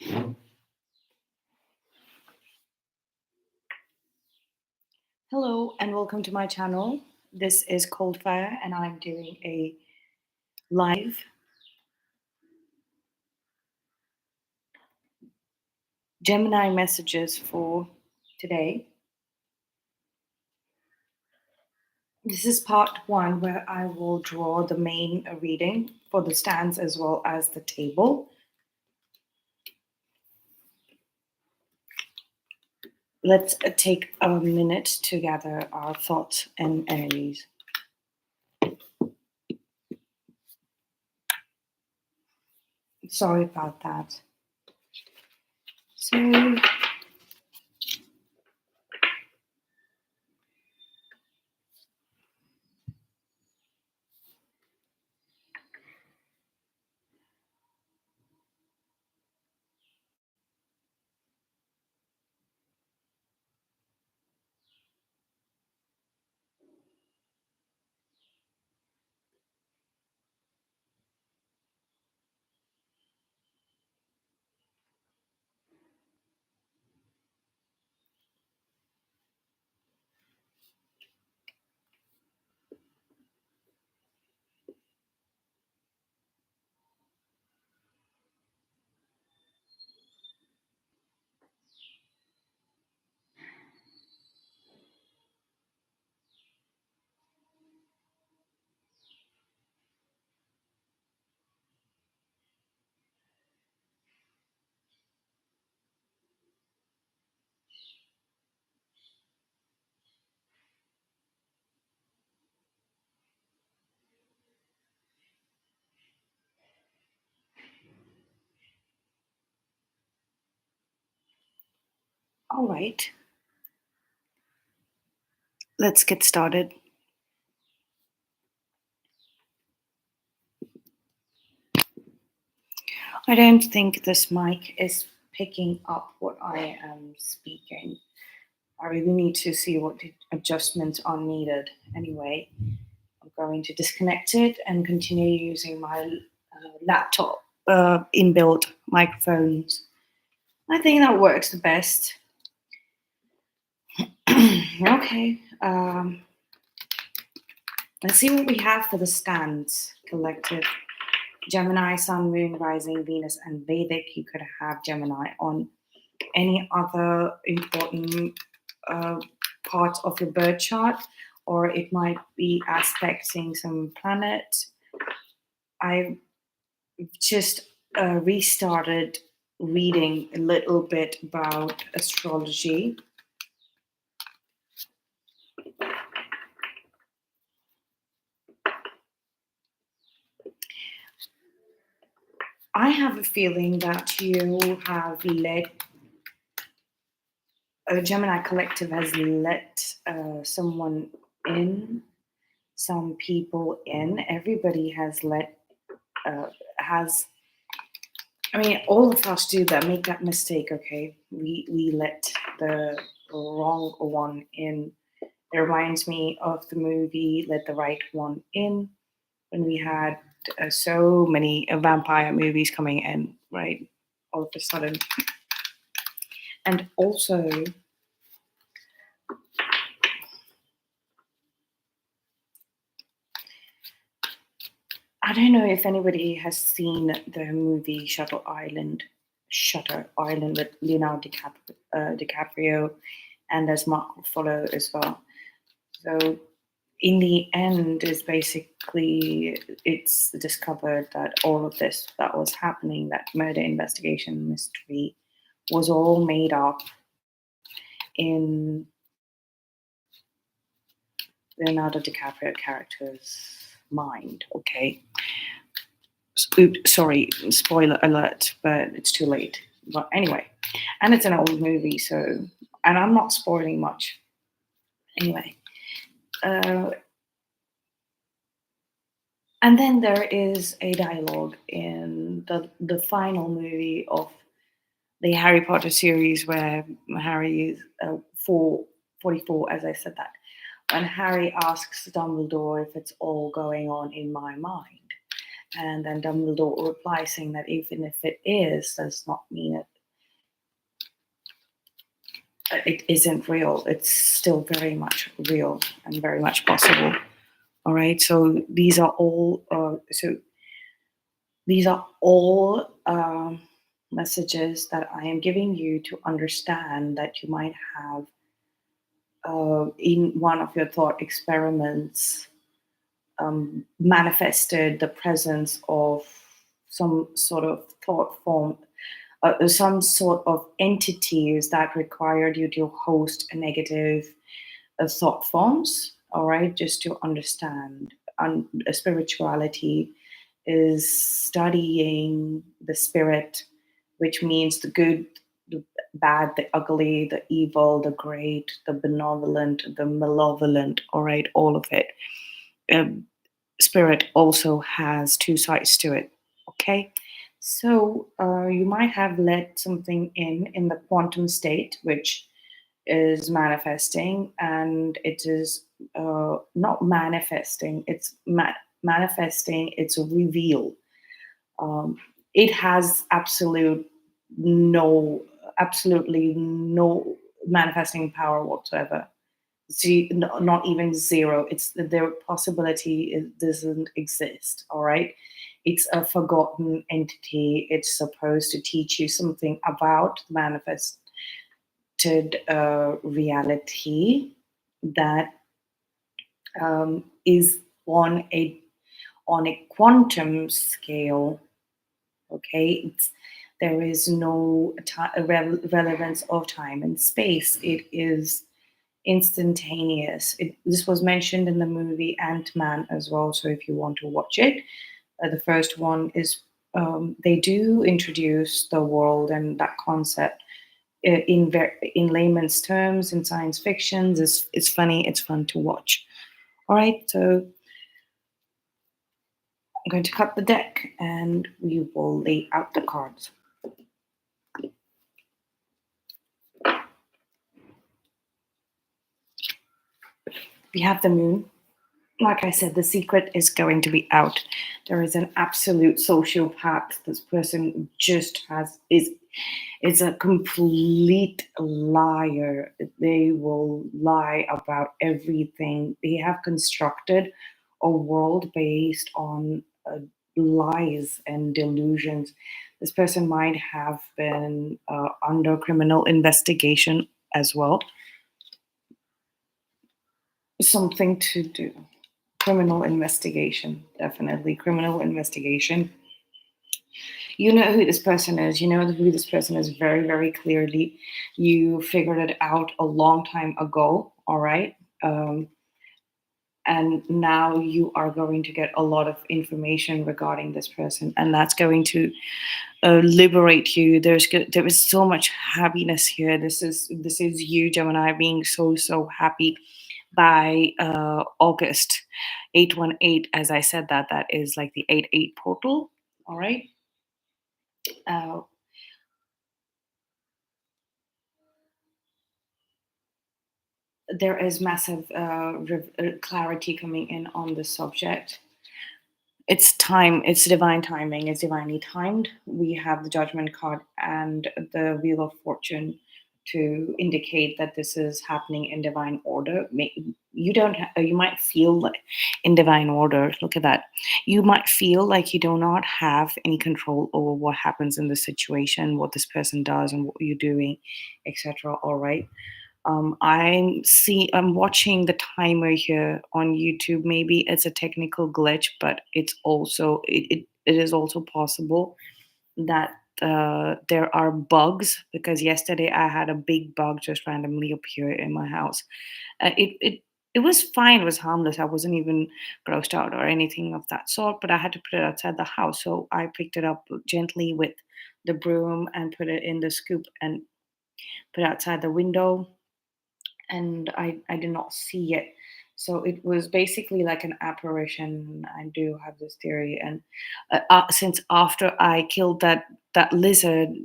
Hello and welcome to my channel. This is Cold Fire and I'm doing a live Gemini messages for today. This is part one where I will draw the main reading for the stands as well as the table. Let's take a minute to gather our thoughts and energies. Sorry about that. So, all right. Let's get started. I don't think this mic is picking up what I am speaking. I really need to see what adjustments are needed. Anyway, I'm going to disconnect it and continue using my laptop inbuilt microphones. I think that works the best. Okay, let's see what we have for the stands collective. Gemini, Sun, Moon, Rising, Venus, and Vedic. You could have Gemini on any other important parts of your birth chart, or it might be aspecting some planet. I just restarted reading a little bit about astrology. I have a feeling that you have let a Gemini collective has let someone in, some people in. Everybody has I mean, all of us do that, make that mistake, okay? We let the wrong one in. It reminds me of the movie Let the Right One In, when we had so many vampire movies coming in, right? All of a sudden. And also, I don't know if anybody has seen the movie Shutter Island with Leonardo DiCaprio, and there's Mark Ruffalo as well. So in the end, is basically it's discovered that all of this that was happening, that murder investigation mystery, was all made up in Leonardo DiCaprio character's mind. Okay. Oops, sorry, spoiler alert, but it's too late. But anyway, and it's an old movie, so, and I'm not spoiling much. Anyway, and then there is a dialogue in the final movie of the Harry Potter series where Harry is 44, as I said that, when Harry asks Dumbledore if it's all going on in my mind. And then Dumbledore replies saying that even if it is, does not mean it isn't real. It's still very much real and very much possible. All right. So these are all. These are all messages that I am giving you to understand that you might have in one of your thought experiments manifested the presence of some sort of thought form, some sort of entities that required you to host a negative thought forms. All right, just to understand. Spirituality is studying the spirit, which means the good, the bad, the ugly, the evil, the great, the benevolent, the malevolent. All right, all of it. Um, Spirit also has two sides to it. Okay, so you might have let something in the quantum state, which is manifesting, and it is not manifesting. It's manifesting. It's a reveal. Um, it has absolutely no manifesting power whatsoever. Not even zero. It's their possibility doesn't exist. All right, it's a forgotten entity. It's supposed to teach you something about manifested reality that is on a quantum scale. Okay, there is no relevance of time and space. It is instantaneous. This was mentioned in the movie Ant-Man as well. So if you want to watch it, the first one is they do introduce the world and that concept in layman's terms in science fiction. It's funny. It's fun to watch. All right, so I'm going to cut the deck and we will lay out the cards. We have the moon. Like I said, the secret is going to be out. There is an absolute sociopath. This person just is a complete liar. They will lie about everything. They have constructed a world based on lies and delusions. This person might have been under criminal investigation as well. Something to do. Criminal investigation, definitely. Criminal investigation. You know who this person is. You know who this person is very, very clearly. You figured it out a long time ago, all right? And now you are going to get a lot of information regarding this person, and that's going to liberate you. There is so much happiness here. This is you, Gemini, being so happy by August 818. As I said, that is like the 88 portal. All right. Uh, there is massive clarity coming in on this subject. It's time. It's divine timing. It's divinely timed. We have the Judgment card and the Wheel of Fortune to indicate that this is happening in divine order. You don't. You might feel like in divine order. Look at that. You might feel like you do not have any control over what happens in this situation, what this person does, and what you're doing, etc. All right. I'm watching the timer here on YouTube. Maybe it's a technical glitch, but it is also possible that there are bugs, because yesterday I had a big bug just randomly appear in my house. It was fine. It was harmless. I wasn't even grossed out or anything of that sort. But I had to put it outside the house, so I picked it up gently with the broom and put it in the scoop and put it outside the window, and I did not see it. So it was basically like an apparition. I do have this theory, and since after I killed that lizard,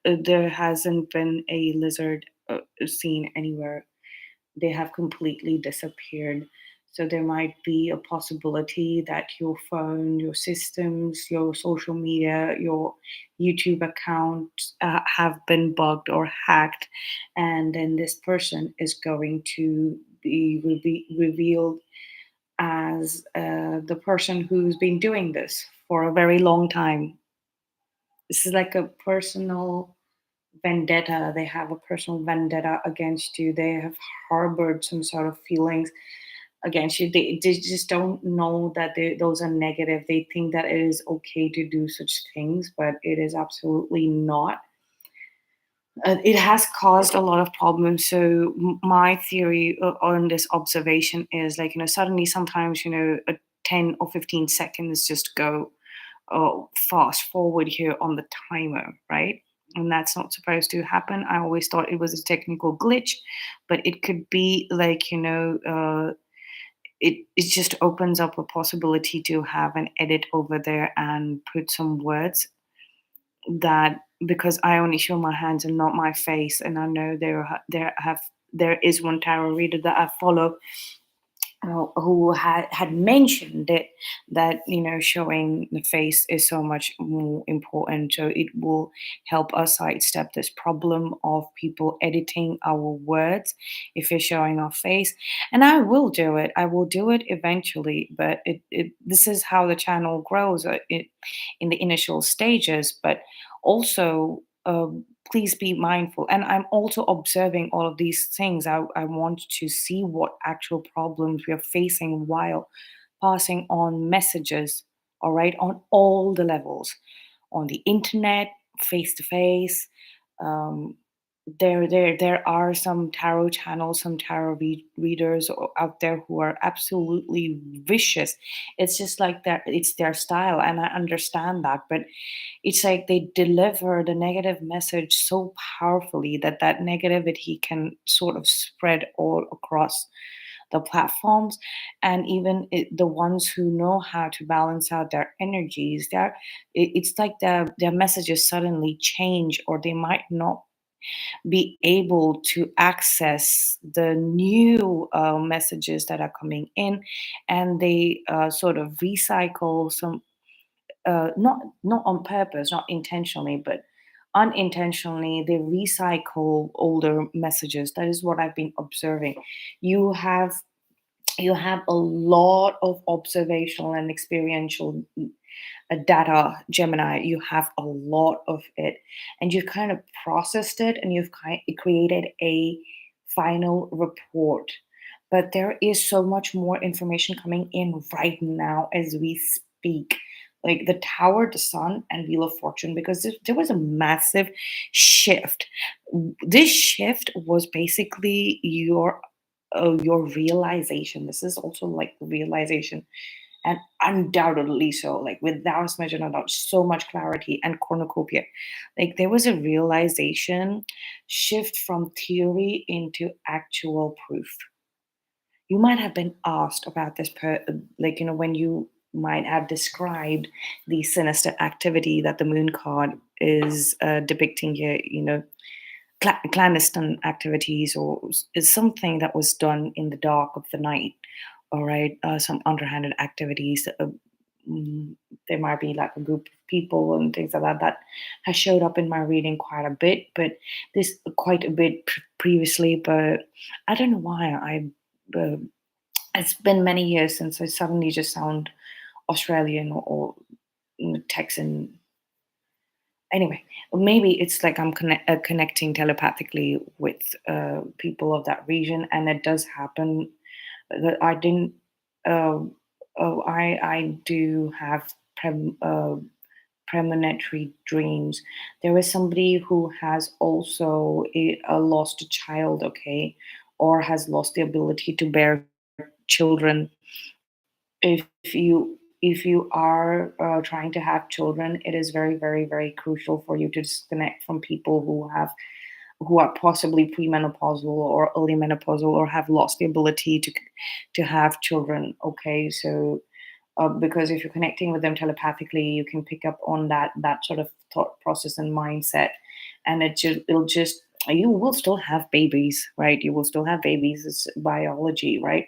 there hasn't been a lizard seen anywhere. They have completely disappeared. So there might be a possibility that your phone, your systems, your social media, your YouTube account have been bugged or hacked, and then this person is going to be revealed as the person who's been doing this for a very long time. This is like a personal vendetta. They have a personal vendetta against you. They have harbored some sort of feelings against you. They just don't know that those are negative. They think that it is okay to do such things, but it is absolutely not. It has caused a lot of problems. So my theory on this observation is like, suddenly sometimes, a 10 or 15 seconds just go fast forward here on the timer, right? And that's not supposed to happen. I always thought it was a technical glitch, but it could be like, it just opens up a possibility to have an edit over there and put some words that, because I only show my hands and not my face, and I know there is one tarot reader that I follow who had mentioned it, that showing the face is so much more important, so it will help us sidestep this problem of people editing our words if you're showing our face. And I will do it eventually, but this is how the channel grows, in the initial stages. But also, please be mindful, and I'm also observing all of these things. I want to see what actual problems we are facing while passing on messages, all right, on all the levels, on the internet, face to face. um, there are some tarot channels, some tarot readers out there who are absolutely vicious. It's just like that, it's their style, and I understand that. But it's like they deliver the negative message so powerfully that that negativity can sort of spread all across the platforms. And even the ones who know how to balance out their energies, it's like their messages suddenly change, or they might not be able to access the new messages that are coming in, and they sort of recycle some, not on purpose, not intentionally, but unintentionally, they recycle older messages. That is what I've been observing. You have you have a lot of observational and experiential data, Gemini. You have a lot of it, and you've kind of processed it, and you've created a final report. But there is so much more information coming in right now as we speak, like the Tower, the Sun, and Wheel of Fortune, because there was a massive shift. This shift was basically your realization. This is also like realization, and undoubtedly so, like without a smidgen of doubt, so much clarity and cornucopia. Like there was a realization shift from theory into actual proof. You might have been asked about this, like, when you might have described the sinister activity that the moon card is depicting here, clandestine activities, or is something that was done in the dark of the night. All right, some underhanded activities. Mm, there might be like a group of people and things like that that has showed up in my reading quite a bit, but this quite a bit previously. But I don't know why uh, it's been many years since I suddenly just sound Australian, or Texan. Anyway, maybe it's like I'm connecting telepathically with people of that region, and it does happen. That I didn't. Uh, I do have premonitory dreams. There is somebody who has also lost a child, okay, or has lost the ability to bear children. If you are trying to have children, it is very, very, very crucial for you to disconnect from people who are possibly premenopausal or early menopausal, or have lost the ability to have children. Okay, so because if you're connecting with them telepathically, you can pick up on that sort of thought process and mindset, and it'll just, you will still have babies, right? You will still have babies. It's biology, right?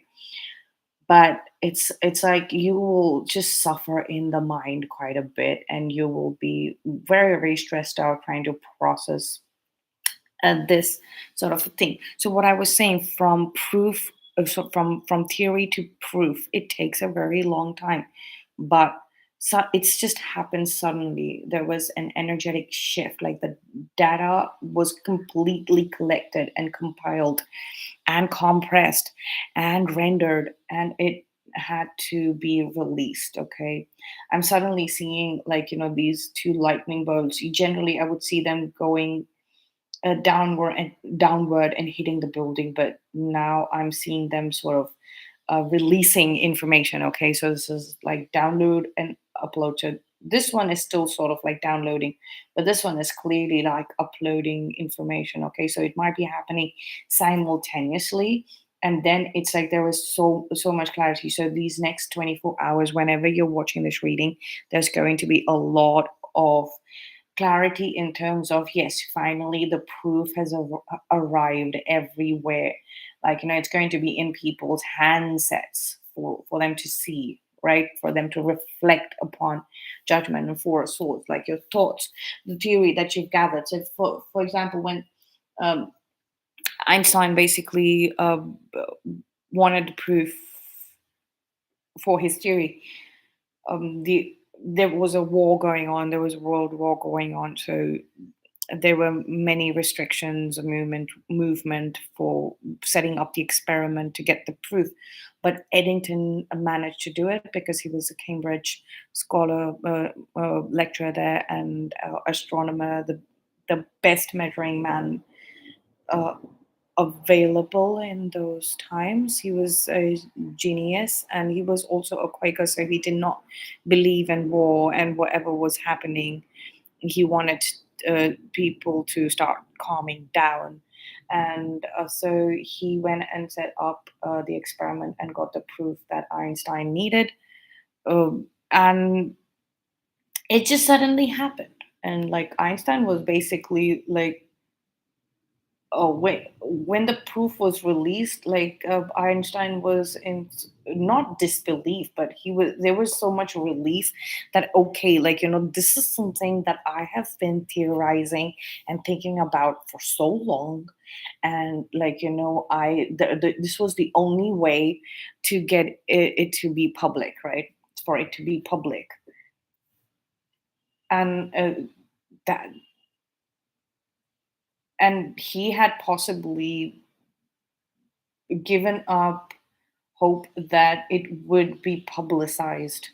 but it's like you will just suffer in the mind quite a bit, and you will be very very stressed out trying to process this sort of a thing. So what I was saying, from proof, so from theory to proof, it takes a very long time, but so it's just happened suddenly. There was an energetic shift, like the data was completely collected and compiled and compressed and rendered, and it had to be released. Okay, I'm suddenly seeing, like, these two lightning bolts. Generally I would see them going downward and hitting the building, but now I'm seeing them sort of releasing information. Okay, so this is like download and upload. So this one is still sort of like downloading, but this one is clearly like uploading information. Okay, so it might be happening simultaneously, and then it's like there is so much clarity. So these next 24 hours, whenever you're watching this reading, there's going to be a lot of clarity in terms of, yes, finally the proof has arrived everywhere. Like, it's going to be in people's handsets for them to see, right, for them to reflect upon judgment and for a source, like your thoughts, the theory that you've gathered. So for example, when um, Einstein basically wanted proof for his theory, there was a war going on, there was a world war going on, so there were many restrictions, a movement for setting up the experiment to get the proof. But Eddington managed to do it because he was a Cambridge scholar, lecturer there, and astronomer, the best measuring man uh, available in those times. He was a genius, and he was also a Quaker, so he did not believe in war and whatever was happening. He wanted people to start calming down. And so he went and set up the experiment and got the proof that Einstein needed. And it just suddenly happened. And like Einstein was basically like, oh wait, when the proof was released, like Einstein was in not disbelief, but there was so much relief that, okay, like, this is something that I have been theorizing and thinking about for so long. And like, this was the only way to get it to be public, right, for it to be public. And that and he had possibly given up hope that it would be publicized.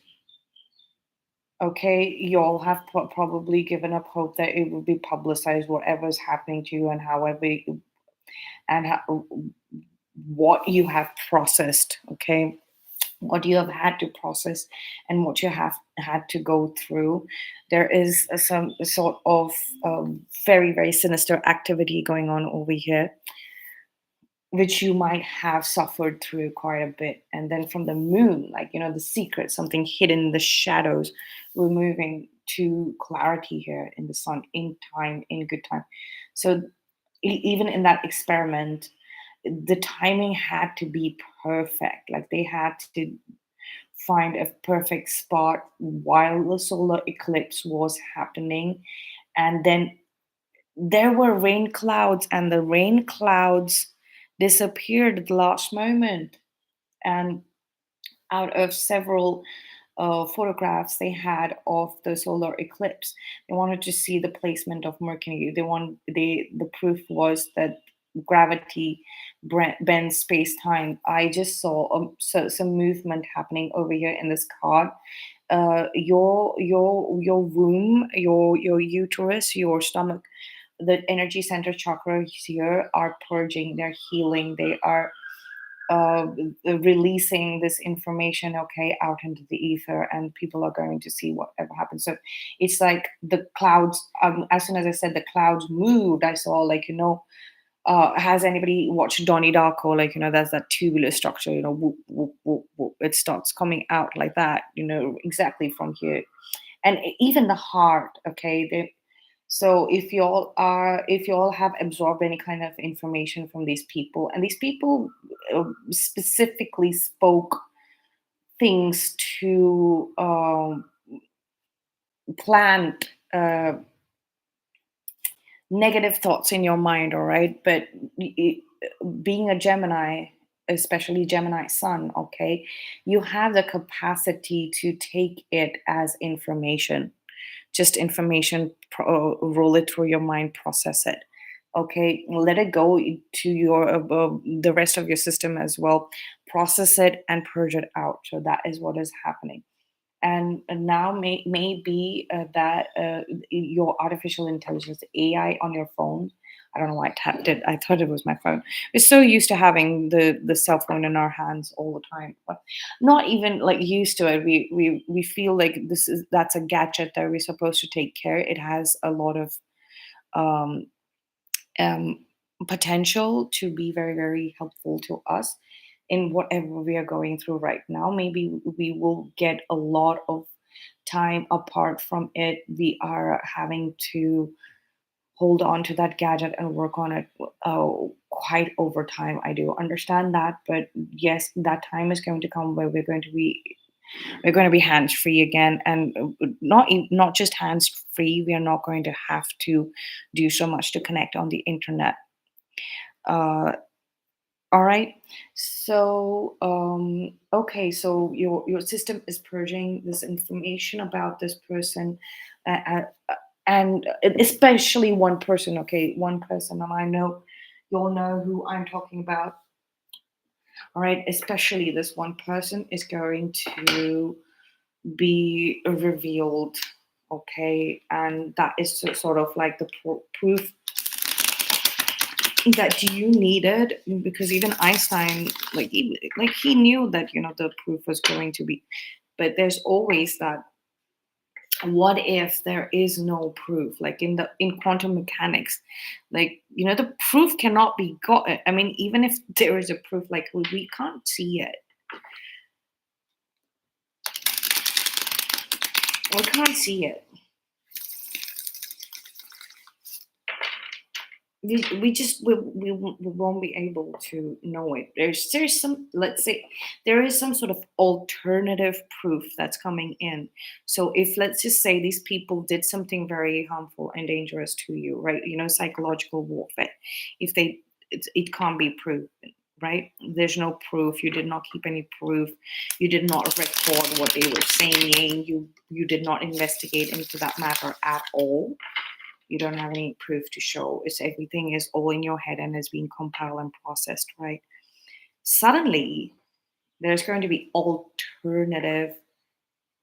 Okay, you all have probably given up hope that it would be publicized, whatever's happening to you, and however and what you have processed. Okay, what you have had to process and what you have had to go through. There is some sort of very very sinister activity going on over here, which you might have suffered through quite a bit. And then from the moon, like, the secret, something hidden in the shadows, we're moving to clarity here in the sun, in time, in good time. So even in that experiment, the timing had to be perfect. Like, they had to find a perfect spot while the solar eclipse was happening. And then there were rain clouds, and the rain clouds disappeared at the last moment. And out of several photographs they had of the solar eclipse, they wanted to see the placement of Mercury. The proof was that gravity bends space time. I just saw some movement happening over here in this card. Your womb, your uterus, your stomach, the energy center chakras here are purging, they're healing, they are uh, releasing this information, okay, out into the ether, and people are going to see whatever happens. So it's like the clouds, as soon as I said the clouds moved, I saw, like, has anybody watched Donnie Darko? Like, there's that tubular structure, whoop, whoop, whoop, whoop. It starts coming out like that, exactly from here. And even the heart, okay, so if you all have absorbed any kind of information from these people, and these people specifically spoke things to plant negative thoughts in your mind, all right? But being a Gemini, especially Gemini Sun, okay, you have the capacity to take it as information, just information, roll it through your mind, process it. Okay, let it go to your the rest of your system as well. Process it and purge it out. So that is what is happening. And now maybe that your artificial intelligence AI on your phone. I don't know why I tapped it. I thought it was my phone. We're so used to having the cell phone in our hands all the time, but not even like used to it. We feel like that's a gadget that we're supposed to take care. It has a lot of um, um, potential to be very, very helpful to us in whatever we are going through right now. Maybe we will get a lot of time apart from it. We are having to hold on to that gadget and work on it quite over time. I do understand that, but yes, that time is going to come where we're going to be hands free again, and not just hands free. We are not going to have to do so much to connect on the internet. Uh, all right. So okay. So your system is purging this information about this person, uh, uh, and especially one person. Okay, one person, and I know you'll know who I'm talking about. All right. Especially this one person is going to be revealed. Okay, and that is sort of like the proof that you needed, because even Einstein, like he knew that the proof was going to be, but there's always that what if there is no proof, like in quantum mechanics, like the proof cannot be got. I mean, even if there is a proof, like we can't see it. We can't see it. We won't be able to know it. There's some, let's say there is some sort of alternative proof that's coming in. So if, let's just say, these people did something very harmful and dangerous to you, right? Psychological warfare. If it can't be proven, right? There's no proof. You did not keep any proof. You did not record what they were saying. You did not investigate into that matter at all. You don't have any proof to show. It's everything is all in your head and is being compiled and processed, right? Suddenly, there's going to be alternative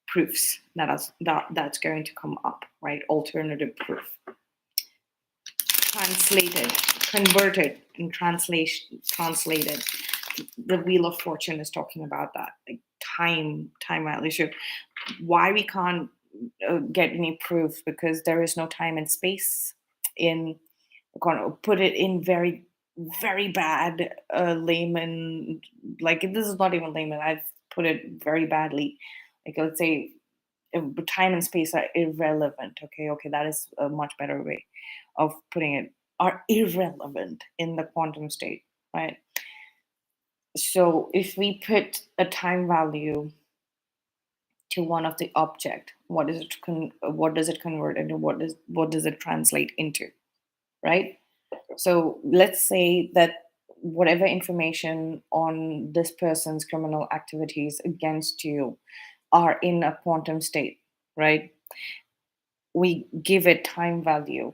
proofs that's going to come up, right? Alternative proof, translated, converted, and translated. The Wheel of Fortune is talking about that, like time at least. Why we can't get any proof? Because there is no time and space. In Going to put it in very, very bad layman, like this is not even layman, I've put it very badly. Like, let's say time and space are irrelevant. Okay, that is a much better way of putting it. Are irrelevant in the quantum state, right? So if we put a time value to one of the object, what does it convert into? What does it translate into, right? So let's say that whatever information on this person's criminal activities against you are in a quantum state, right? We give it time value,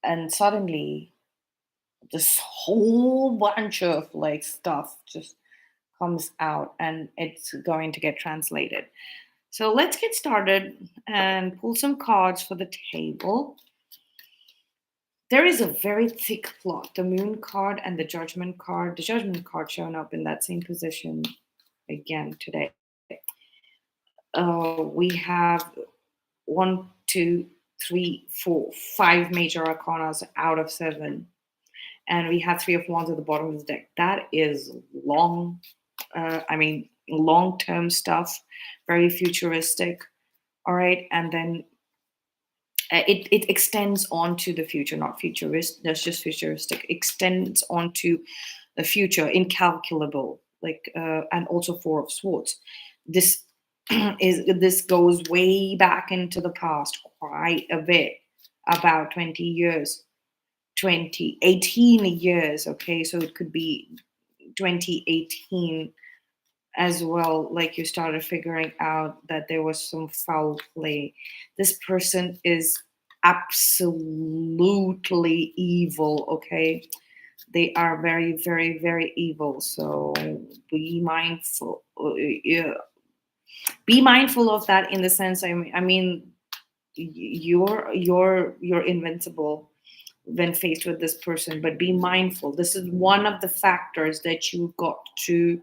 and suddenly this whole bunch of like stuff just comes out and it's going to get translated. So let's get started and pull some cards for the table. There is a very thick plot. The Moon card and the Judgment card. The Judgment card showing up in that same position again today. We have one, two, three, four, five major arcanas out of seven. And we have Three of Wands at the bottom of the deck. That is long, long-term stuff, very futuristic. All right. And then it extends on to the future, not futurist. That's just futuristic. Extends onto the future, incalculable. and also Four of Swords. This this goes way back into the past quite a bit, about 20 years, 2018 years. Okay, so it could be 2018 as well. Like, you started figuring out that there was some foul play. This person is absolutely evil. Okay, they are very, very, very evil. So be mindful. Yeah, be mindful of that, in the sense, I mean, you're invincible when faced with this person, but be mindful. This is one of the factors that you've got to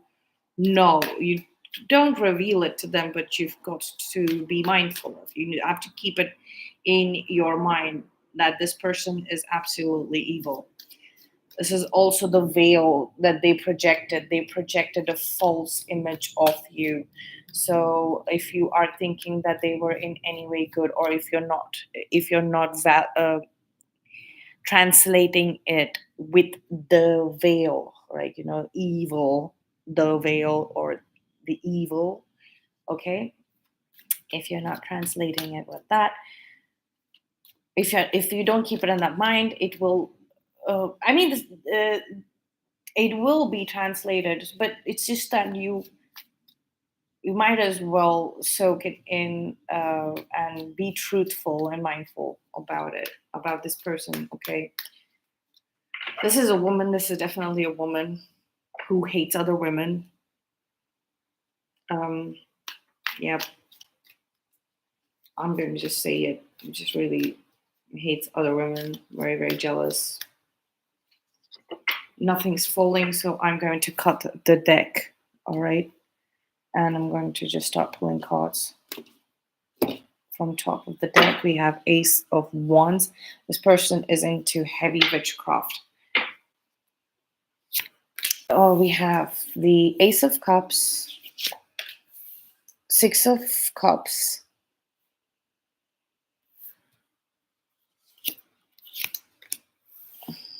know. You don't reveal it to them, but you've got to be mindful of. You have to keep it in your mind that this person is absolutely evil. This is also the veil that they projected. They projected a false image of you. So if you are thinking that they were in any way good, or if you're not translating it with the veil, right? Evil, the veil, or the evil. Okay, if you're not translating it with that, if you don't keep it in that mind, it will. I mean, it will be translated, but it's just that you might as well soak it in, and be truthful and mindful about it, about this person. Okay, this is a woman. This is definitely a woman who hates other women. Um, yeah, I'm going to just say it. Just really hates other women. Very, very jealous. Nothing's falling, so I'm going to cut the deck. All right, and I'm going to just start pulling cards. From top of the deck, we have Ace of Wands. This person is into heavy witchcraft. Oh, we have the Ace of Cups, Six of Cups,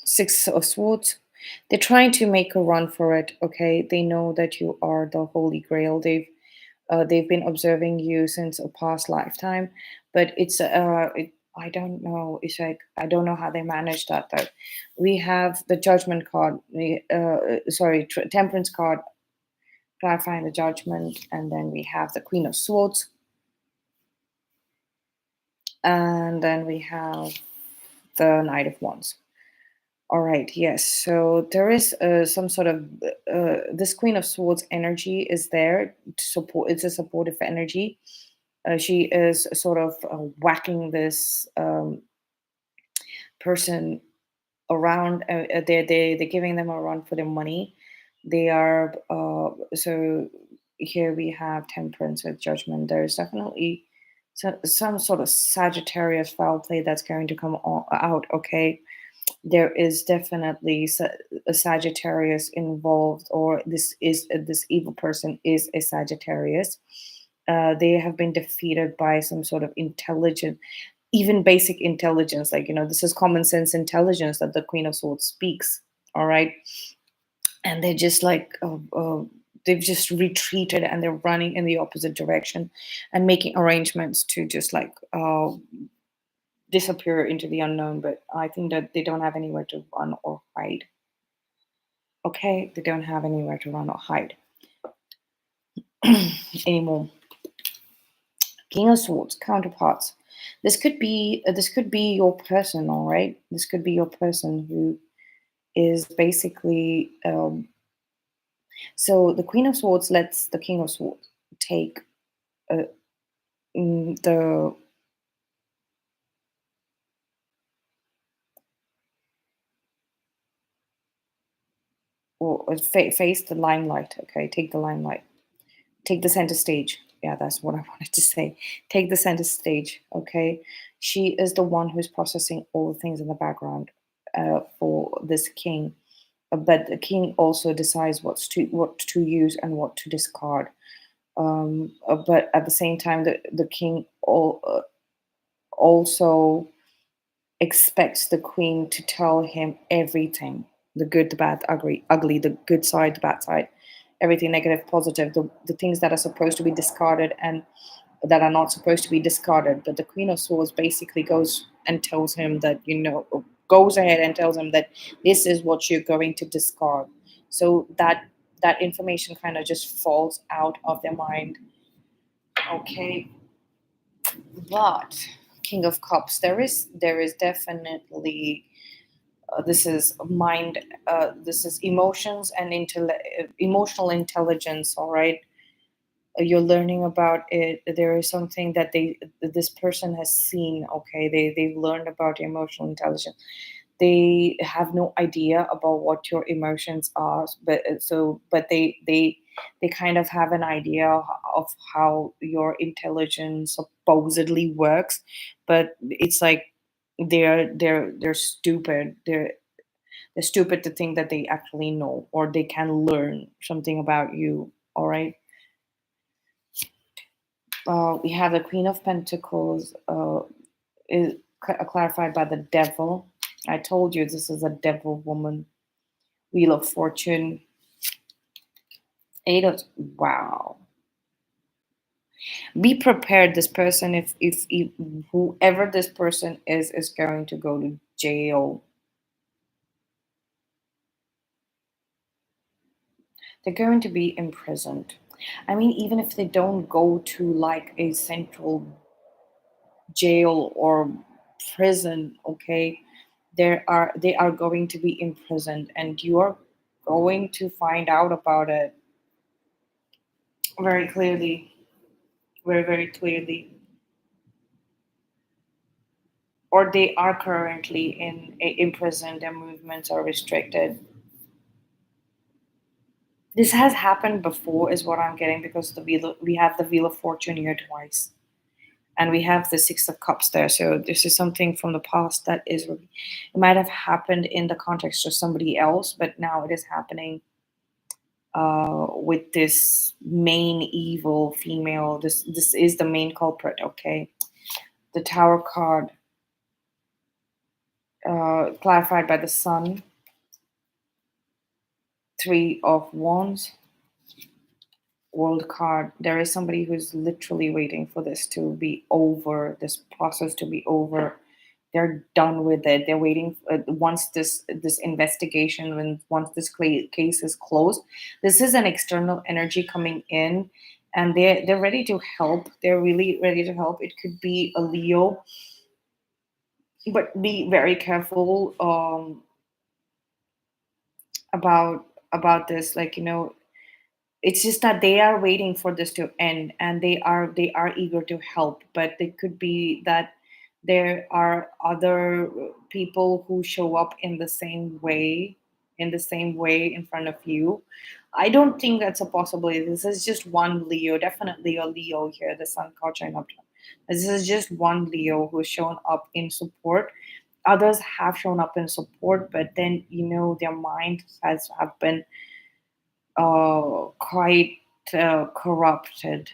Six of Swords. They're trying to make a run for it. Okay, they know that you are the Holy Grail. They've been observing you since a past lifetime, but I don't know. It's like, I don't know how they manage that though. We have the Judgment card. Temperance card, clarifying the Judgment, and then we have the Queen of Swords, and then we have the Knight of Wands. All right, yes. So there is some sort of this Queen of Swords energy is there to support. It's a supportive energy. She is sort of whacking this person around. They're giving them a run for their money. They are so here we have Temperance with Judgment. There's definitely some sort of Sagittarius foul play that's going to come out. Okay, there is definitely a Sagittarius involved, or this evil person is a Sagittarius. They have been defeated by some sort of intelligent, even basic intelligence. Like, this is common sense intelligence that the Queen of Swords speaks. All right, and they're just like. They've just retreated, and they're running in the opposite direction and making arrangements to just like disappear into the unknown. But I think that they don't have anywhere to run or hide. Okay, they don't have anywhere to run or hide anymore. King of Swords, counterparts. This could be your person. All right, this could be your person who is basically. So the Queen of Swords lets the King of Swords take uh, the or face the limelight. Okay, take the limelight. Take the center stage. Yeah, that's what I wanted to say. Take the center stage. Okay, she is the one who's processing all the things in the background for this king. But the king also decides what to use and what to discard. But at the same time, the king also expects the queen to tell him everything: the good, the bad, ugly, the good side, the bad side, everything negative, positive, the things that are supposed to be discarded and that are not supposed to be discarded. But the Queen of Swords basically goes and tells him that, goes ahead and tells him that this is what you're going to discard. So that information kind of just falls out of their mind. Okay, but King of Cups, there is definitely this is mind, this is emotions and emotional intelligence. All right, you're learning about it. There is something that this person has seen. Okay, they've learned about emotional intelligence. They have no idea about what your emotions are, but they kind of have an idea of how your intelligence supposedly works. But it's like they're stupid. They're stupid to think that they actually know or they can learn something about you. All right. We have the Queen of Pentacles, is clarified by the Devil. I told you this is a devil woman. Wheel of Fortune, Eight of, wow. Be prepared. This person, if whoever this person is going to go to jail. They're going to be imprisoned. I mean, even if they don't go to like a central jail or prison, okay, they are going to be imprisoned, and you are going to find out about it very clearly, very very clearly. Or they are currently imprisoned. Their movements are restricted. This has happened before, is what I'm getting, because we have the Wheel of Fortune here twice, and we have the Six of Cups there. So this is something from the past that is, it might have happened in the context of somebody else, but now it is happening with this main evil female. This is the main culprit. Okay, the Tower card, clarified by the Sun. Three of Wands, World card. There is somebody who's literally waiting for this to be over, this process to be over. They're done with it. They're waiting, once this investigation, when once this case is closed. This is an external energy coming in, and they're ready to help. They're really ready to help. It could be a Leo, but be very careful about this. Like, it's just that they are waiting for this to end, and they are eager to help, but it could be that there are other people who show up in the same way in front of you. I don't think that's a possibility. This is just one Leo, definitely a Leo here, the Sun card showing up. This is just one Leo who's shown up in support. Others have shown up in support, but then their mind have been quite corrupted,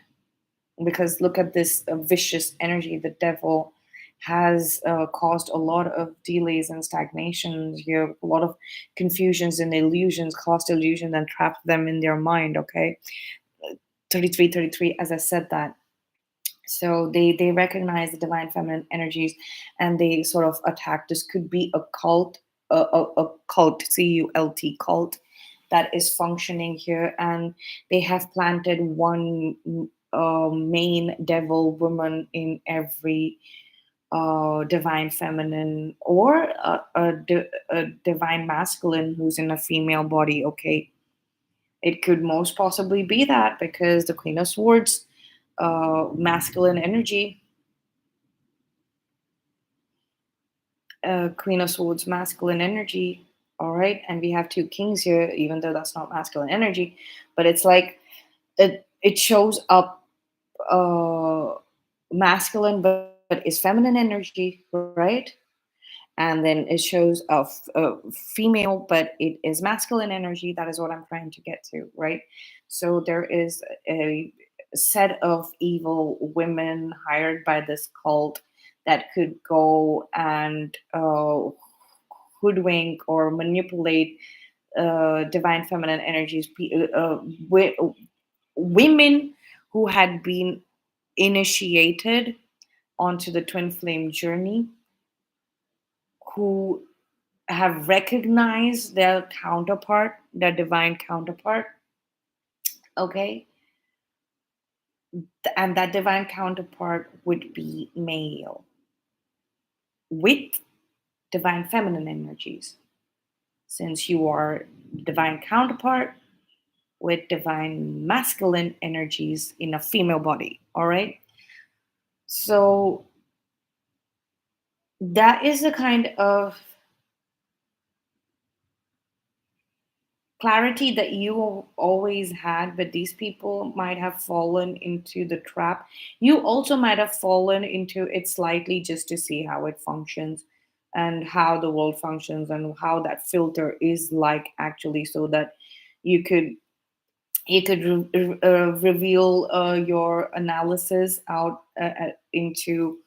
because look at this vicious energy. The Devil has caused a lot of delays and stagnations here, a lot of confusions and illusions, caused illusions and trapped them in their mind. Okay, 33, as I said that. So they recognize the divine feminine energies, and they sort of attack. This could be a cult, a cult, cult, that is functioning here, and they have planted one main devil woman in every divine feminine, or a divine masculine who's in a female body. Okay, it could most possibly be that, because the Queen of Swords, masculine energy, Queen of Swords, masculine energy. All right, and we have two kings here, even though that's not masculine energy, but it's like it shows up masculine, but is feminine energy, right? And then it shows a female, but it is masculine energy. That is what I'm trying to get to, right? So there is a set of evil women hired by this cult that could go and hoodwink or manipulate divine feminine energies, women who had been initiated onto the twin flame journey, who have recognized their counterpart, their divine counterpart, okay? And that divine counterpart would be male with divine feminine energies. Since you are divine counterpart with divine masculine energies in a female body, all right? So that is the kind of clarity that you always had, but these people might have fallen into the trap. You also might have fallen into it slightly just to see how it functions and how the world functions and how that filter is like actually, so that you could reveal your analysis out into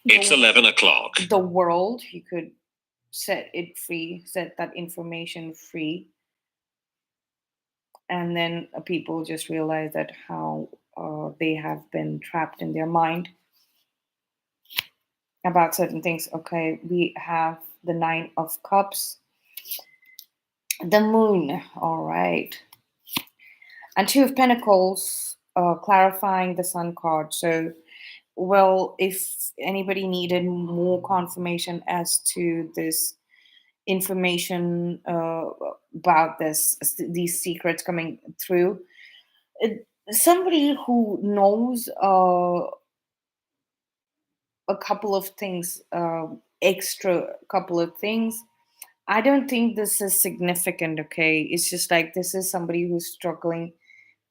it's 11 o'clock the world. You could set it free, set that information free, and then people just realize that how they have been trapped in their mind about certain things. Okay, we have the Nine of Cups, the Moon, all right, and Two of Pentacles, clarifying the Sun card. So, well, if anybody needed more confirmation as to this information about these secrets coming through, somebody who knows a couple of things, extra couple of things. I don't think this is significant, okay? It's just like this is somebody who's struggling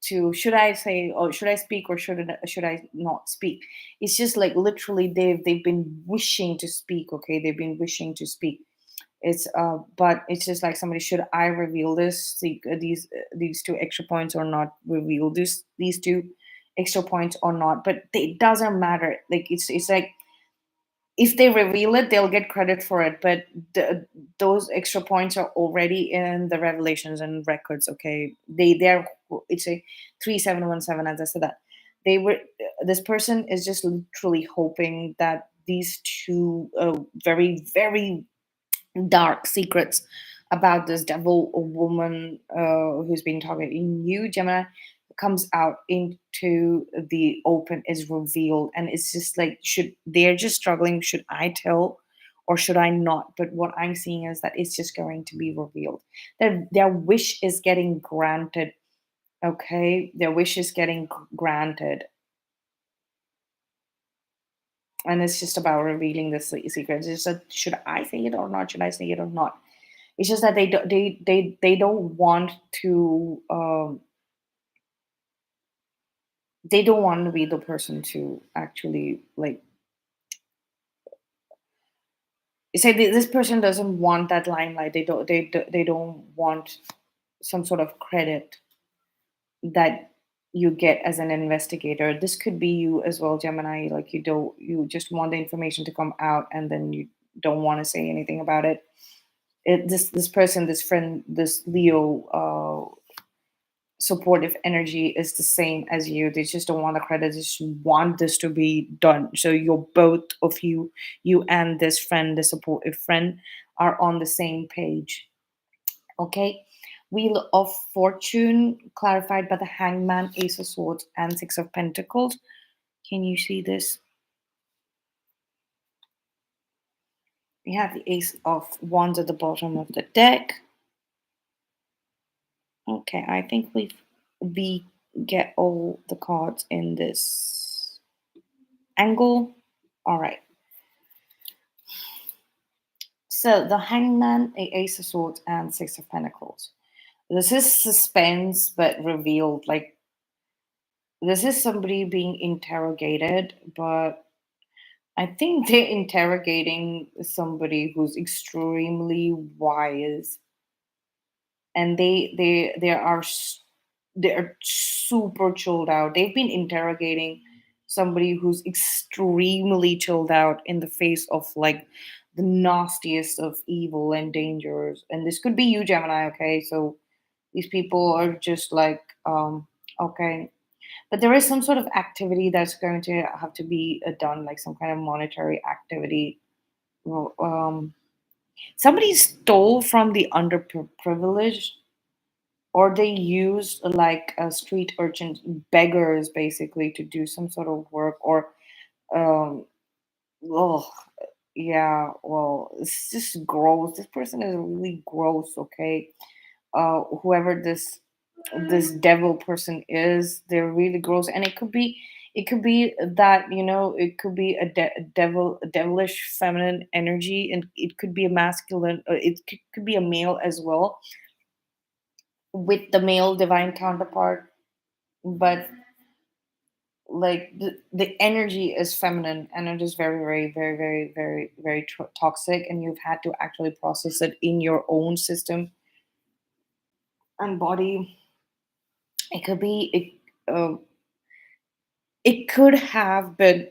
to, should I say, or should I speak, or should I not speak? It's just like literally they've been wishing to speak, okay? They've been wishing to speak. It's but it's just like somebody, should I reveal these two extra points or not reveal these two extra points or not? But it doesn't matter. Like it's like if they reveal it, they'll get credit for it. But those extra points are already in the revelations and records. Okay, they're it's a 3717, as I said that they were. This person is just literally hoping that these two very very dark secrets about this devil woman who's been targeting you, Gemini, comes out into the open, is revealed, and it's just like, should they're just struggling, should I tell or should I not? But what I'm seeing is that it's just going to be revealed. Their wish is getting granted. Okay, their wish is getting granted, and it's just about revealing the secret. It's just that, should I say it or not? Should I say it or not? It's just that they don't want to they don't want to be the person to actually like say this person doesn't want that limelight. They don't want some sort of credit that you get as an investigator. This could be you as well, Gemini. Like you just want the information to come out and then you don't want to say anything about it. This person, this friend, this Leo supportive energy is the same as you. They just don't want the credit. They just want this to be done. So you're both of you and this friend, the supportive friend, are on the same page. Okay. Wheel of Fortune clarified by the Hangman, Ace of Swords, and Six of Pentacles. Can you see this? We have the Ace of Wands at the bottom of the deck. Okay, I think we get all the cards in this angle. All right. So the Hangman, a Ace of Swords, and Six of Pentacles. This is suspense, but revealed. Like this is somebody being interrogated, but I think they're interrogating somebody who's extremely wise, and they're super chilled out. They've been interrogating somebody who's extremely chilled out in the face of like the nastiest of evil and dangers. And this could be you, Gemini, okay? So these people are just like, okay. But there is some sort of activity that's going to have to be done, like some kind of monetary activity. Well, somebody stole from the underprivileged, or they used like street urchins, beggars, basically, to do some sort of work, or um, oh, yeah, well, it's just gross. This person is really gross, okay? Whoever this devil person is, they're really gross. And it could be that, it could be a devilish feminine energy, and it could be a masculine, it could be a male as well, with the male divine counterpart. But like the energy is feminine, and it is very, very, very, very, very, very toxic, and you've had to actually process it in your own system and body. It could be it could have been,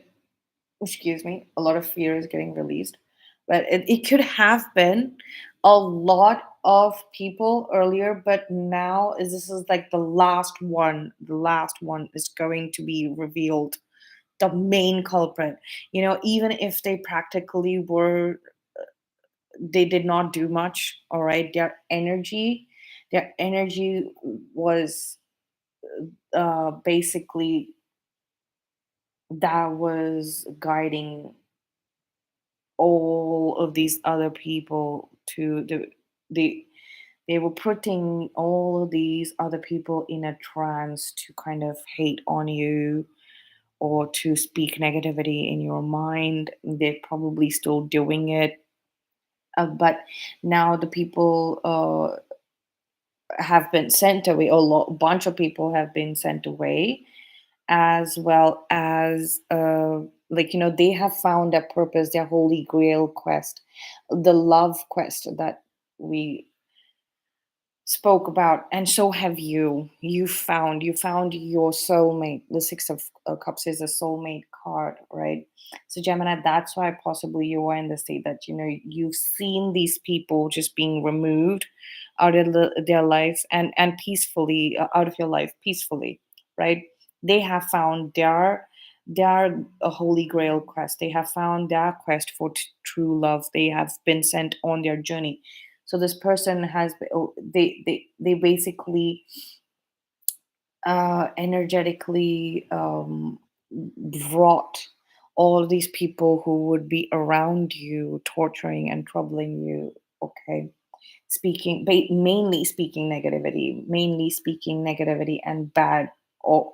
excuse me, a lot of fear is getting released, but it could have been a lot of people earlier, but now is this is like the last one is going to be revealed, the main culprit. Even if they practically were, they did not do much, all right, their energy was basically that was guiding all of these other people to they were putting all of these other people in a trance to kind of hate on you, or to speak negativity in your mind. They're probably still doing it, but now the people have been sent away. Bunch of people have been sent away, as well as like, they have found their purpose, their holy grail quest, the love quest that we spoke about. And so have you found your soulmate. The Six of Cups is a soulmate card, right? So, Gemini, that's why possibly you are in the state that, you've seen these people just being removed out of their life, and peacefully, out of your life peacefully, right? They have found their holy grail quest. They have found their quest for true love. They have been sent on their journey. So this person they basically energetically brought all these people who would be around you, torturing and troubling you, okay? Mainly speaking negativity and bad, or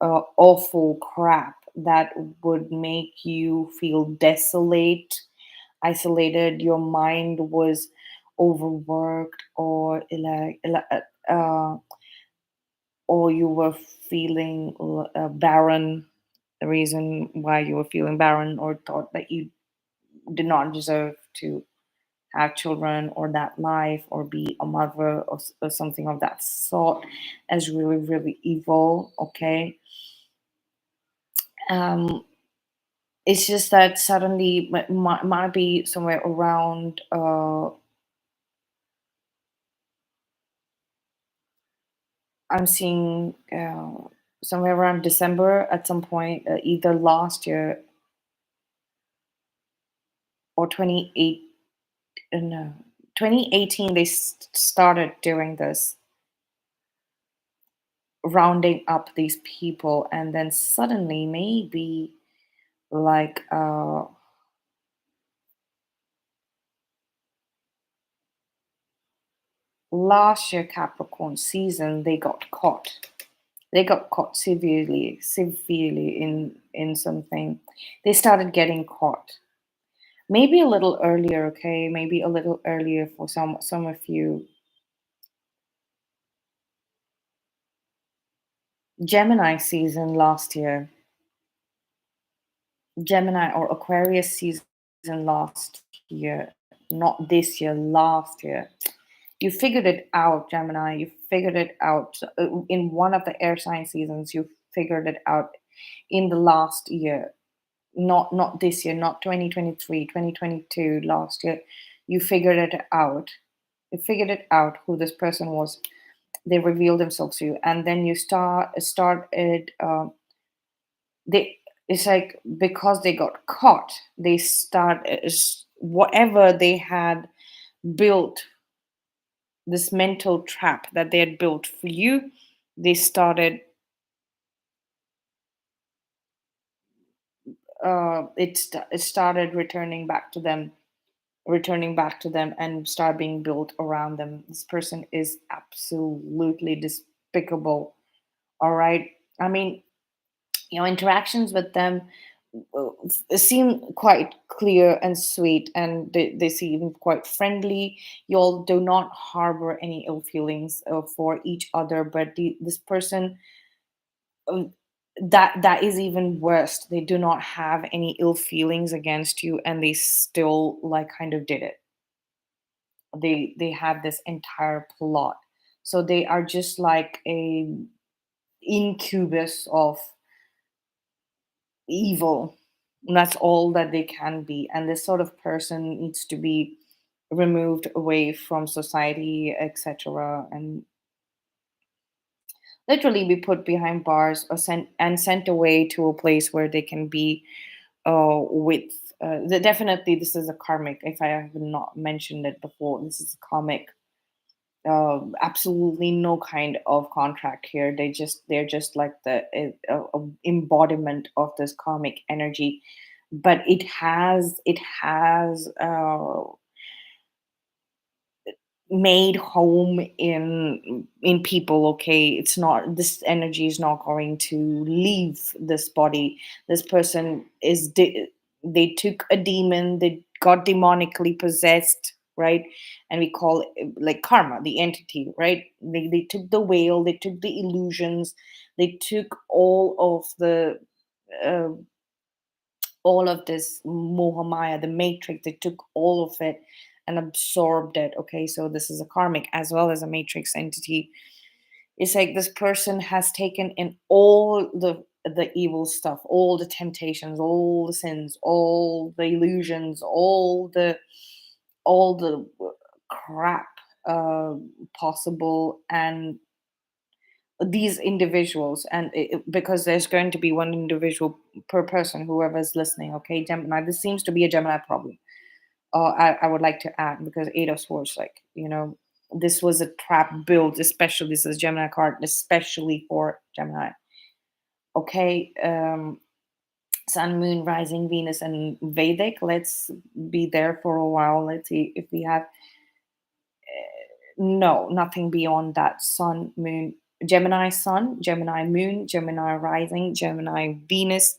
awful crap that would make you feel desolate, isolated. Your mind was overworked, or you were feeling barren. The reason why you were feeling barren, or thought that you did not deserve to have children, or that life, or be a mother, or something of that sort, as really, really evil, okay? um it's just that suddenly might be somewhere around, I'm seeing somewhere around December at some point, either last year or 28, no, 2018, they started doing this, rounding up these people. And then suddenly, maybe like last year Capricorn season, they got caught severely in something. They started getting caught. Maybe a little earlier, okay? Maybe a little earlier for some of you. Gemini season last year, Gemini or Aquarius season last year, not this year, last year. You figured it out, Gemini. You figured it out. In one of the air sign seasons. You figured it out in the last year. not this year, not 2023, 2022, last year. You figured it out. You figured it out who this person was. They revealed themselves to you, and then you started. They It's like because they got caught, they start whatever they had built, this mental trap that they had built for you. They started. It started returning back to them and start being built around them. This person is absolutely despicable. All right. I mean, interactions with them seem quite clear and sweet, and they seem quite friendly. You all do not harbor any ill feelings for each other, but this person, um, that is even worse. They do not have any ill feelings against you, and they still like kind of did it. They have this entire plot, so they are just like a incubus of evil. And that's all that they can be, and this sort of person needs to be removed away from society, etc., and literally be put behind bars or sent away to a place where they can be with definitely this is a karmic. If I have not mentioned it before, this is a karmic. Absolutely no kind of contract here. They're just like the embodiment of this karmic energy, but it has made home in people. Okay, it's not, this energy is not going to leave this body. This person they took a demon, they got demonically possessed, right? And we call it like karma, the entity, right? They took the veil, they took the illusions, they took uh, all of this Mohamaya, the matrix. They took all of it and absorbed it. Okay, so this is a karmic as well as a matrix entity. It's like this person has taken in all the evil stuff, all the temptations, all the sins, all the illusions, all the crap uh, possible, and these individuals, and because there's going to be one individual per person, whoever's listening. Okay, Gemini, this seems to be a Gemini problem. I would like to add, because Eight of Swords, like, this was a trap built, especially, this is Gemini card, especially for Gemini. Okay, Sun, Moon, Rising, Venus, and Vedic. Let's be there for a while. Let's see if we have. No, nothing beyond that. Sun, Moon, Gemini Sun, Gemini Moon, Gemini Rising, Gemini Venus,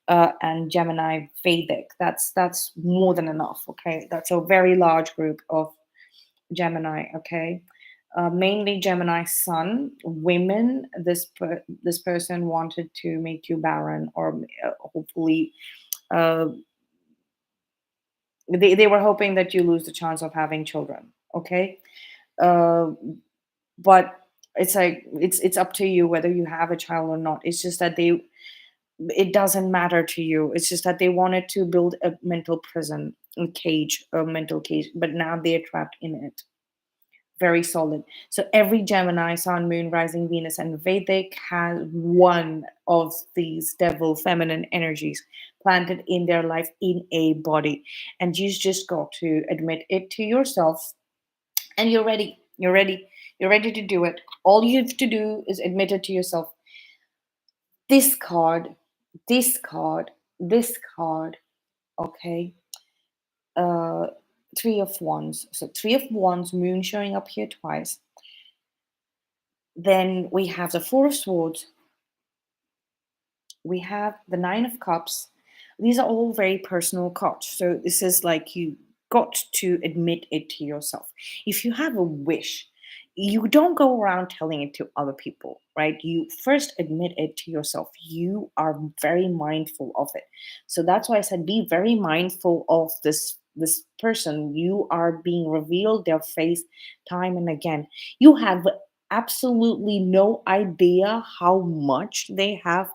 and Gemini Vedic. That's more than enough. Okay, that's a very large group of Gemini. Okay, mainly Gemini Sun women. This person wanted to make you barren, or hopefully, uh, they were hoping that you lose the chance of having children. Okay, uh, but it's like it's up to you whether you have a child or not. It's just that it doesn't matter to you. It's just that they wanted to build a mental prison, a mental cage, but now they're trapped in it. Very solid. So every Gemini, Sun, Moon, Rising, Venus, and Vedic has one of these devil feminine energies planted in their life in a body, and you just got to admit it to yourself, and you're ready. You're ready. You're ready to do it. All you have to do is admit it to yourself. This card, this card, this card. Okay. Uh, Three of Wands. So Three of Wands, Moon showing up here twice. Then we have the Four of Swords. We have the Nine of Cups. These are all very personal cards. So this is like you got to admit it to yourself. If you have a wish, you don't go around telling it to other people, right? You first admit it to yourself. You are very mindful of it. So that's why I said be very mindful of this person. You are being revealed their face time and again. You have absolutely no idea how much they have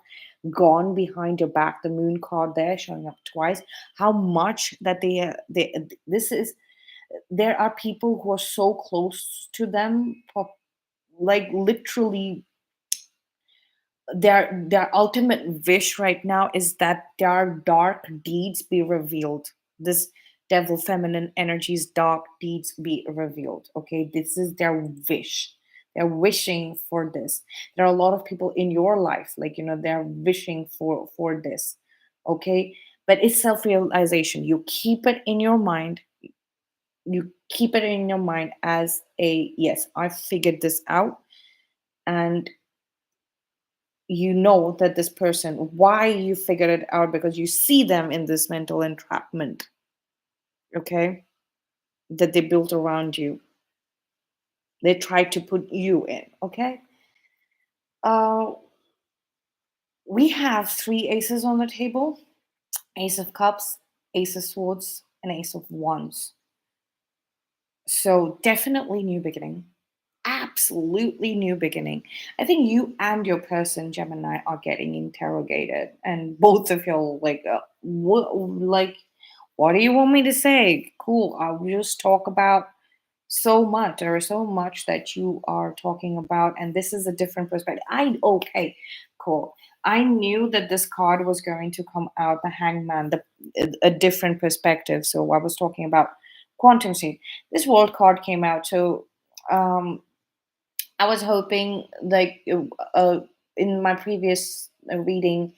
gone behind your back. The moon card there showing up twice. How much that they this is there are people who are so close to them, like literally their ultimate wish right now is that their dark deeds be revealed. This devil feminine energies dark deeds be revealed. Okay, this is their wish. They're wishing for this. There are a lot of people in your life, like they're wishing for this. Okay, but it's self-realization. You keep it in your mind. You keep it in your mind as a yes, I figured this out. And you know that this person, why you figured it out, because you see them in this mental entrapment, okay, that they built around you. They tried to put you in, okay. uh we have three aces on the table: ace of cups, ace of swords, and ace of wands. So definitely new beginning, absolutely new beginning. I think you and your person Gemini are getting interrogated, and both of you are like, what do you want me to say? Cool, I'll just talk about so much. There is so much that you are talking about, and this is a different perspective. Okay, cool. I knew that this card was going to come out, the hangman, a different perspective. So I was talking about quantum state. This world card came out. So um I was hoping, like, in my previous reading,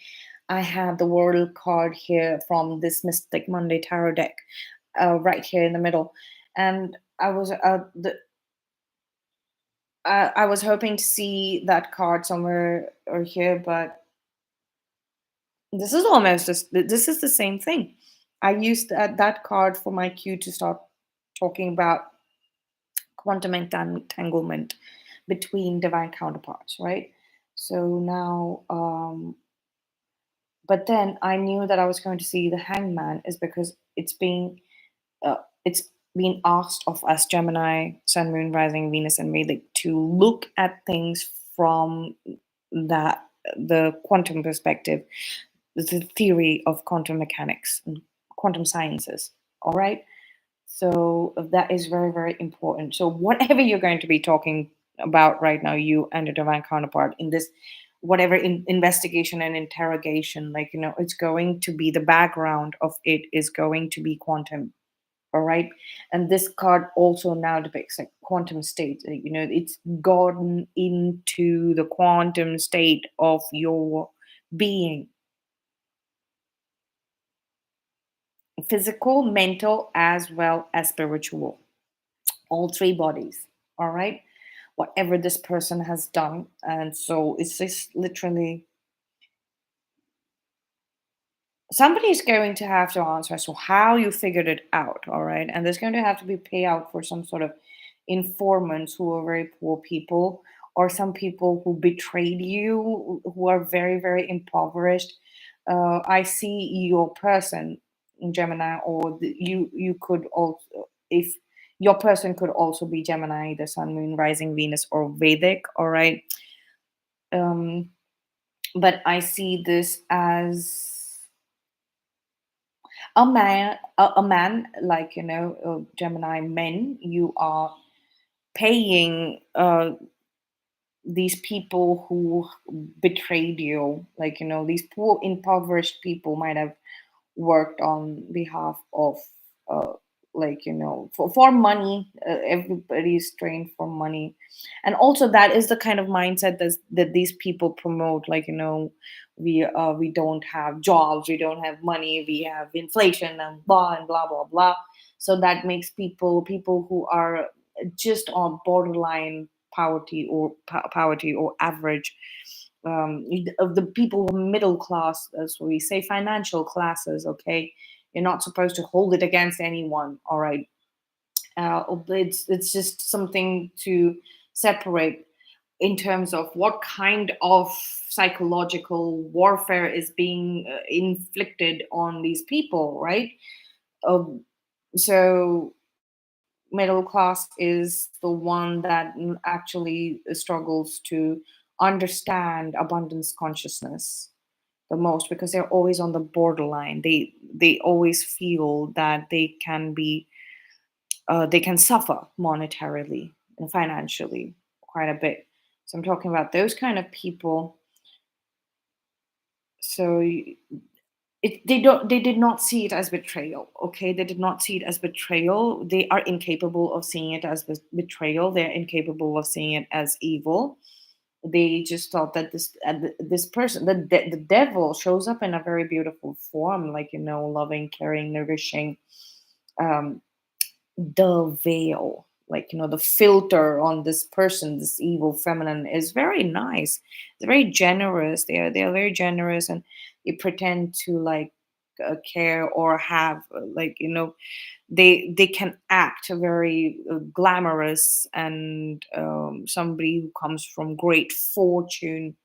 I had the World card here from this Mystic Monday Tarot deck, right here in the middle, and I was hoping to see that card somewhere or here, but this is almost this is the same thing. I used that card for my cue to start talking about quantum entanglement between divine counterparts, right? So now, but then I knew that I was going to see the hangman is because it's being asked of us Gemini, Sun, Moon, Rising, Venus, and Vedic to look at things from that the quantum perspective, the theory of quantum mechanics and quantum sciences. All right. So that is very, very important. So whatever you're going to be talking about right now, you and your divine counterpart in this, whatever investigation and interrogation, like it's going to be the background of it is going to be quantum. All right, and this card also now depicts like quantum state. It's gotten into the quantum state of your being, physical, mental, as well as spiritual, all three bodies. All right, whatever this person has done. And so it's just literally somebody's going to have to answer as to how you figured it out. All right, and there's going to have to be payout for some sort of informants who are very poor people, or some people who betrayed you, who are very, very impoverished. I see your person, Gemini, or you could also, if your person could also be Gemini, the Sun, Moon, Rising, Venus, or Vedic. All right, um, but I see this as a man, like Gemini men. You are paying these people who betrayed you, like these poor impoverished people might have worked on behalf of uh, like for money. Everybody's trained for money, and also that is the kind of mindset that these people promote, like we don't have jobs, we don't have money, we have inflation and blah blah blah. So that makes people who are just on borderline poverty or poverty or average, of the people who are middle class, as we say, financial classes. Okay, you're not supposed to hold it against anyone. All right, it's just something to separate in terms of what kind of psychological warfare is being inflicted on these people, right? Um, so middle class is the one that actually struggles to understand abundance consciousness. the most, because they're always on the borderline. They always feel that they can suffer monetarily and financially quite a bit. So I'm talking about those kind of people. So they did not see it as betrayal. Okay, they did not see it as betrayal. They are incapable of seeing it as betrayal. They're incapable of seeing it as evil. They just thought that this person, the devil, shows up in a very beautiful form, like, loving, caring, nourishing. um the veil, like, the filter on this person, this evil feminine, is very nice. It's very generous. They are very generous, and they pretend to, like, care or have, like, they can act very glamorous, and somebody who comes from great fortune.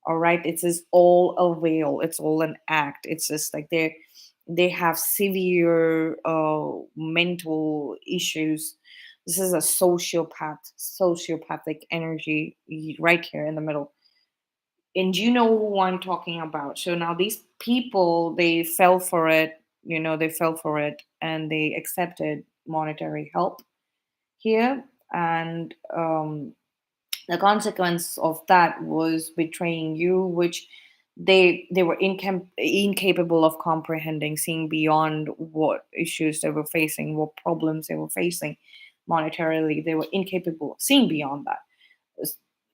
All right, it's just all a veil, it's all an act. It's just like they have severe mental issues. This is a sociopathic energy, right here in the middle. And you know who I'm talking about. So now these people, they fell for it. They fell for it, and they accepted monetary help here. And the consequence of that was betraying you, which they were incapable of comprehending, seeing beyond what issues they were facing, what problems they were facing monetarily. They were incapable of seeing beyond that.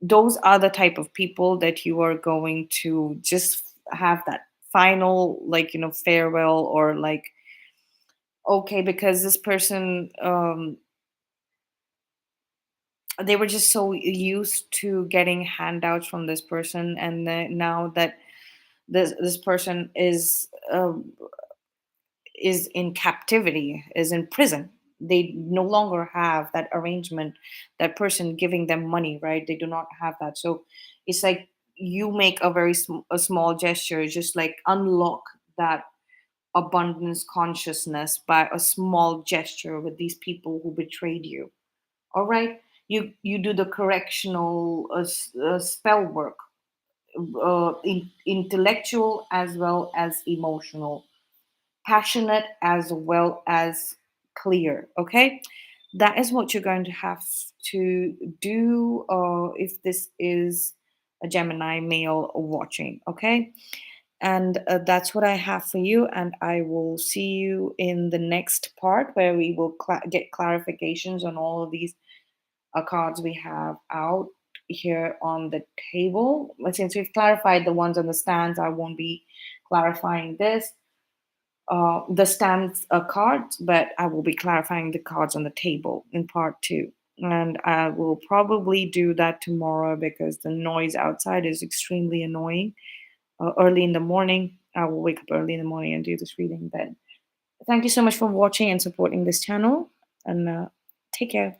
Those are the type of people that you are going to just have that final, like, farewell, or like, okay, because this person, they were just so used to getting handouts from this person, and then now that this person is in captivity, is in prison. They no longer have that arrangement, that person giving them money, right? They do not have that. So it's like you make a a small gesture, just like unlock that abundance consciousness by a small gesture with these people who betrayed you. All right, you do the correctional spell work, intellectual as well as emotional, passionate as well as clear. Okay, that is what you're going to have to do if this is a Gemini male watching. Okay, and that's what I have for you, and I will see you in the next part, where we will get clarifications on all of these cards we have out here on the table. But since we've clarified the ones on the stands, I won't be clarifying the stands cards, but I will be clarifying the cards on the table in part two. And I will probably do that tomorrow, because the noise outside is extremely annoying. Early in the morning, I will wake up early in the morning and do this reading then. Thank you so much for watching and supporting this channel, and take care.